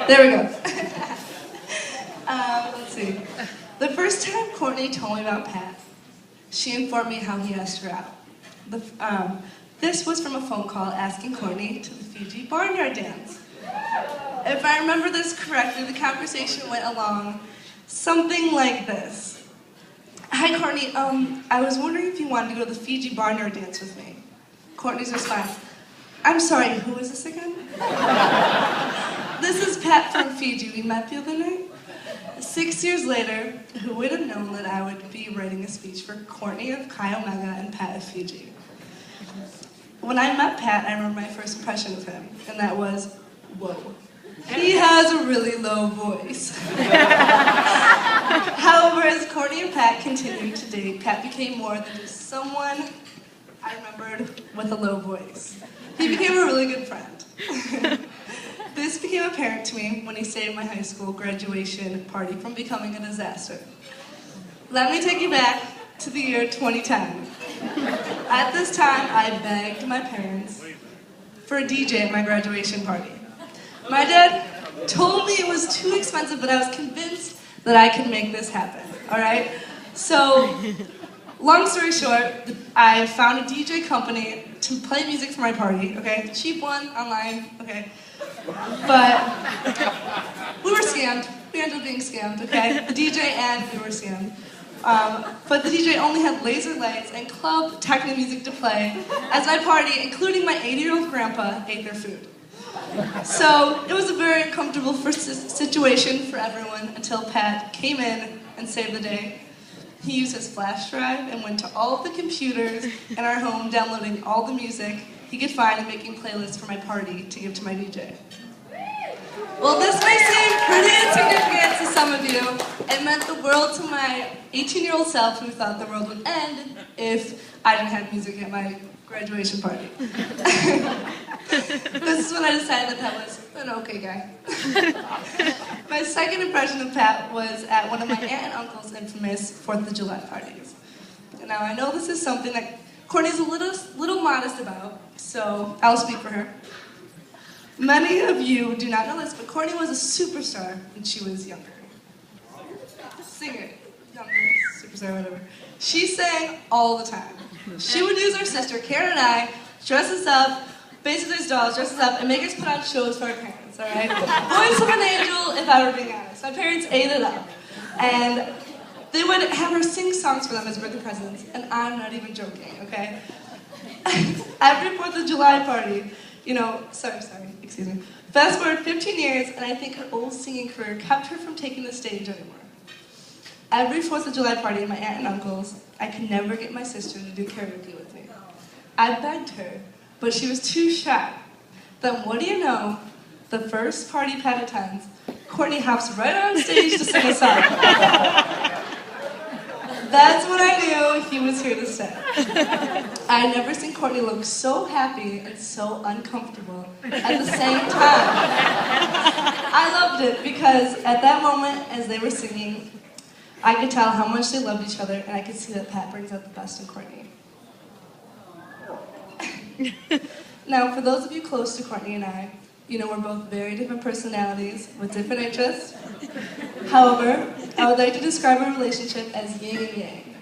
There we go. Let's see. The first time Courtney told me about Pat, she informed me how he asked her out. This was from a phone call asking Courtney to the Fiji barnyard dance. If I remember this correctly, the conversation went along something like this. Hi, Courtney. I was wondering if you wanted to go to the Fiji barnyard dance with me. Courtney's response, I'm sorry, who is this again? This is Pat from Fiji. We met the other night. 6 years later, who would have known that I would be writing a speech for Courtney of Chi Omega and Pat of Fiji? When I met Pat, I remember my first impression of him, and that was, whoa. He has a really low voice. However, as Courtney and Pat continued to date, Pat became more than just someone I remembered with a low voice. He became a really good friend. This became apparent to me when he saved my high school graduation party from becoming a disaster. Let me take you back to the year 2010. At this time, I begged my parents for a DJ at my graduation party. My dad told me it was too expensive, but I was convinced that I could make this happen, all right? So, long story short, I found a DJ company to play music for my party, okay? Cheap one, online, okay? But we were scammed. We ended up being scammed, okay? The DJ and we were scammed. But the DJ only had laser lights and club techno music to play as my party, including my 80-year-old grandpa, ate their food. So it was a very uncomfortable situation for everyone until Pat came in and saved the day. He used his flash drive and went to all of the computers in our home, downloading all the music he could find and making playlists for my party to give to my DJ. Well, this may seem pretty insignificant to some of you. It meant the world to my 18-year-old self who thought the world would end if I didn't have music at my graduation party. This is when I decided that Pat was an okay guy. My second impression of Pat was at one of my aunt and uncle's infamous 4th of July parties. Now, I know this is something that Courtney's a little modest about, so I'll speak for her. Many of you do not know this, but Courtney was a superstar when she was younger. Singer, younger, superstar, whatever. She sang all the time. She would use our sister, Karen and I, dress us up, basically as dolls, dress us up, and make us put on shows for our parents, all right? Voice of an angel, if I were being honest. My parents ate it up. And they would have her sing songs for them as birthday presents, and I'm not even joking, okay? Every 4th of July party, excuse me. Fast forward 15 years, and I think her old singing career kept her from taking the stage anymore. Every 4th of July party at my aunt and uncle's, I could never get my sister to do karaoke with me. I begged her, but she was too shy. Then what do you know? The first party Pat attends, Courtney hops right on stage to sing a song. That's when I knew he was here to stay. I had never seen Courtney look so happy and so uncomfortable at the same time. I loved it because at that moment, as they were singing, I could tell how much they loved each other, and I could see that Pat brings out the best in Courtney. Now, for those of you close to Courtney and I, you know we're both very different personalities with different interests. However, I would like to describe our relationship as yin and yang.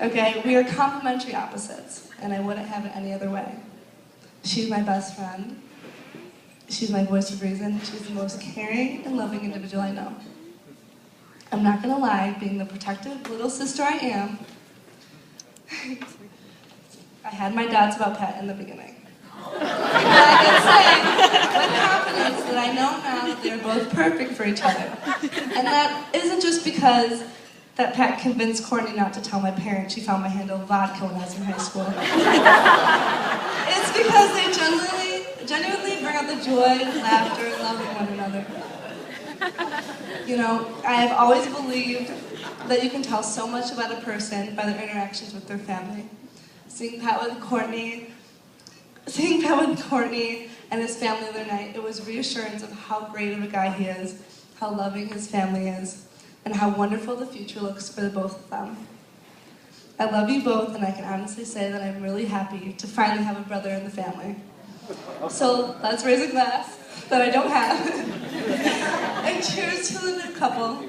Okay, we are complementary opposites, and I wouldn't have it any other way. She's my best friend. She's my voice of reason. She's the most caring and loving individual I know. I'm not gonna lie, being the protective little sister I am, I had my doubts about Pat in the beginning. But I can say with confidence that I know now that they're both perfect for each other. And that isn't just because that Pat convinced Courtney not to tell my parents she found my handle vodka when I was in high school. It's because they genuinely bring out the joy, laughter, and loving one another. You know, I have always believed that you can tell so much about a person by their interactions with their family. Seeing Pat with Courtney and his family the other night, it was reassurance of how great of a guy he is, how loving his family is, and how wonderful the future looks for the both of them. I love you both, and I can honestly say that I'm really happy to finally have a brother in the family. So let's raise a glass that I don't have. to the couple.